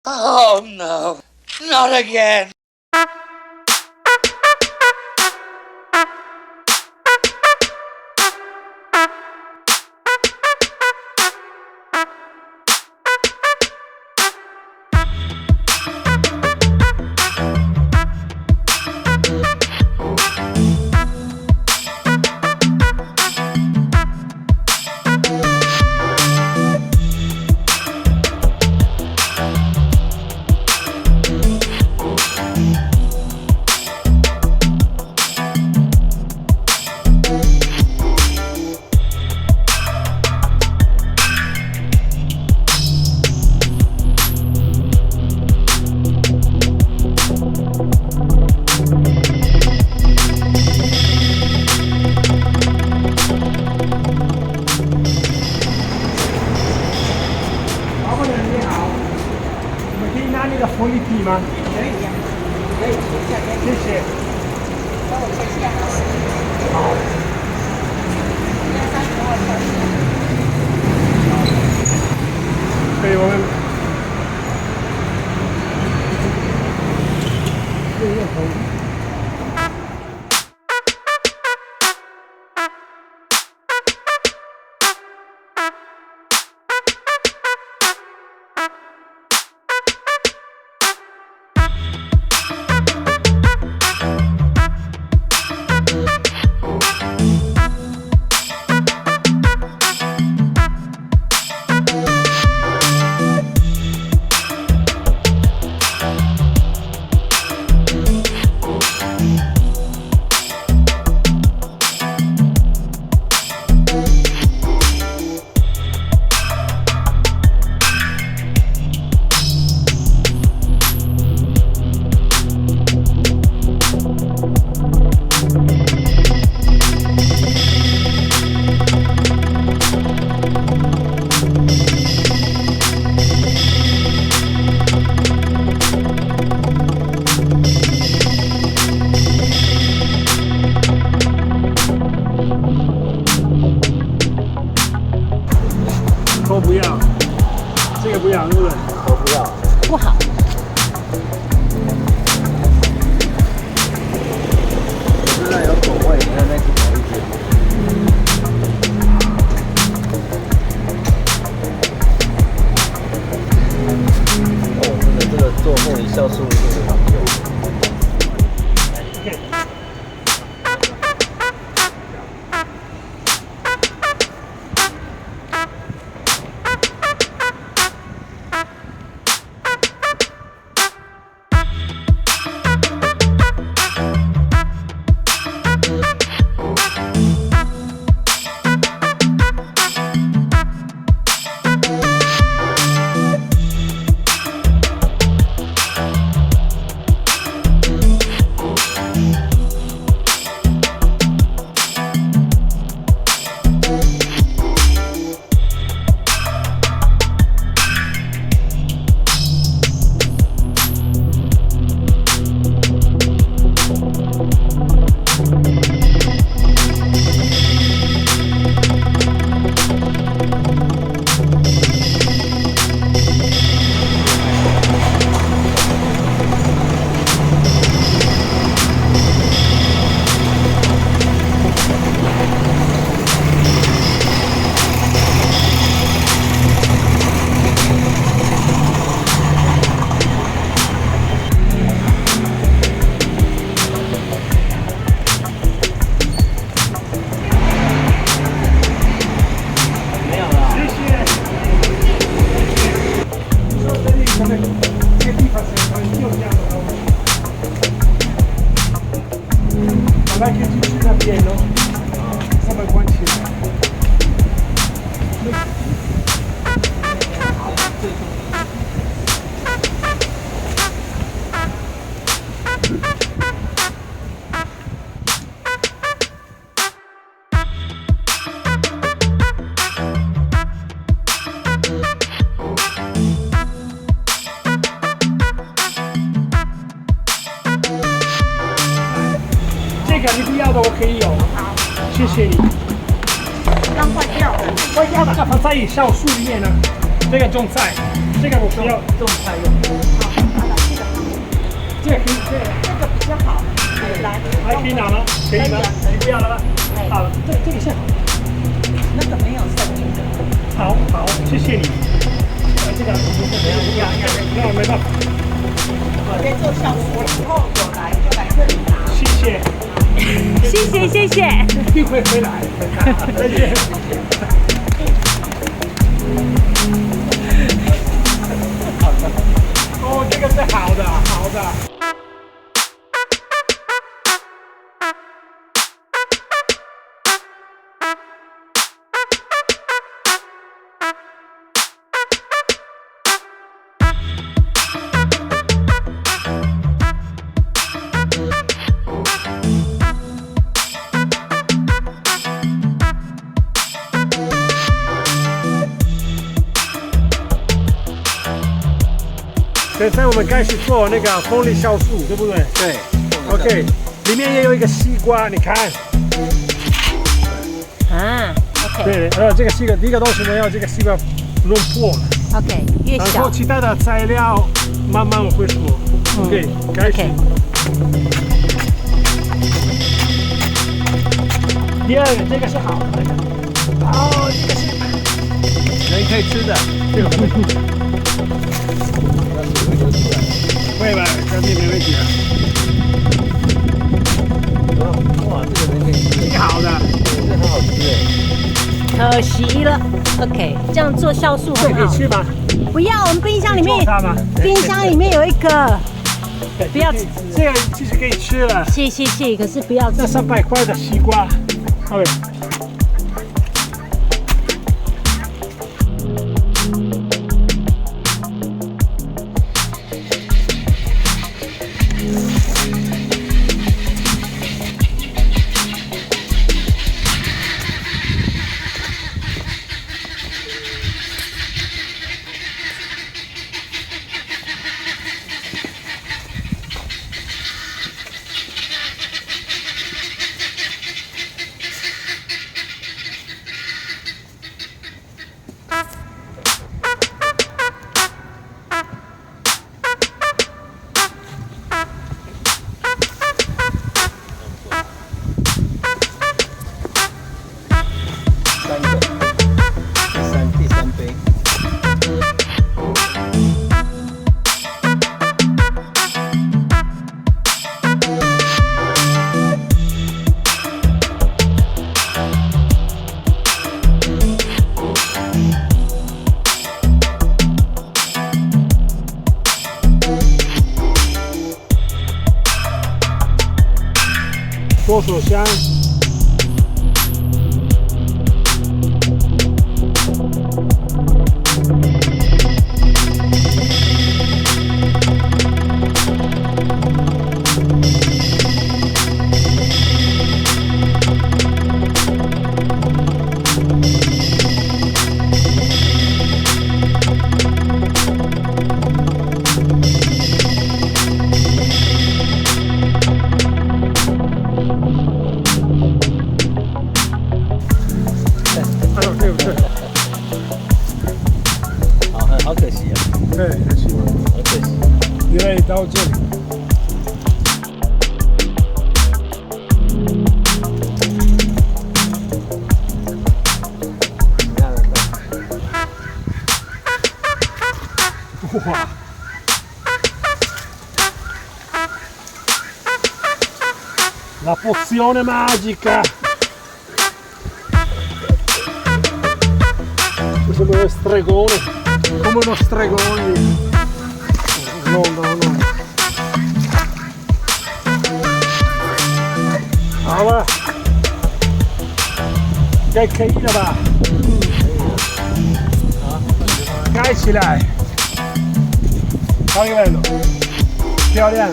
Oh no, not again.玻璃笔吗？可以呀，可以，谢谢。帮我切下来。好。可以，我们这个头。都不要，这个不要，对不对？都不要，不好。现在有口味，那再去找一些。哦，这个做凤梨酵素这个讲究。把它可以进去那边哦，把门关起来。这个你不要的我可以有，好，谢谢你。刚坏掉的。坏掉的放在酵素里面呢，这个种菜，这这个我不要，这么快用。这个可以，这个比较好。来，还可以拿吗？可以吗？你不要了吧？好了，这个是好。那个没有声音的。好，谢谢你。这个没办法。我在做效果以后有来就来这里拿。谢谢。谢谢。一定会回来。再见。哦，这个是好的。现在我们开始做那个风力酵素，对不对？对。OK， 里面也有一个西瓜，你看。啊 ，OK。对，这个西瓜，第一个东西我们要这个西瓜弄破了。OK， 越然小后其他的材料慢慢会说。OK， 开始。第二个，这个是好的。哦，这个是人可以吃的，这个会吐。那水会流出来。会吧，这边没问题的。哇，这个人可以吃，这个好的，这个很好吃哎。可惜了。OK， 这样做酵素这很好。可以吃吗？不要，我们冰箱里面做它吗？冰箱里面有一个，不要吃。这个其实可以吃了。谢，可是不要吃这。300块的西瓜，好嘞。第三杯。多手香。对不对？好可惜啊！对，可惜，好可惜。原来到这里。哇！ La pozione magica! Come uno stregone, come uno stregone. No, no, no. Allora, che caída va. 盖起来，好，一个人，漂亮。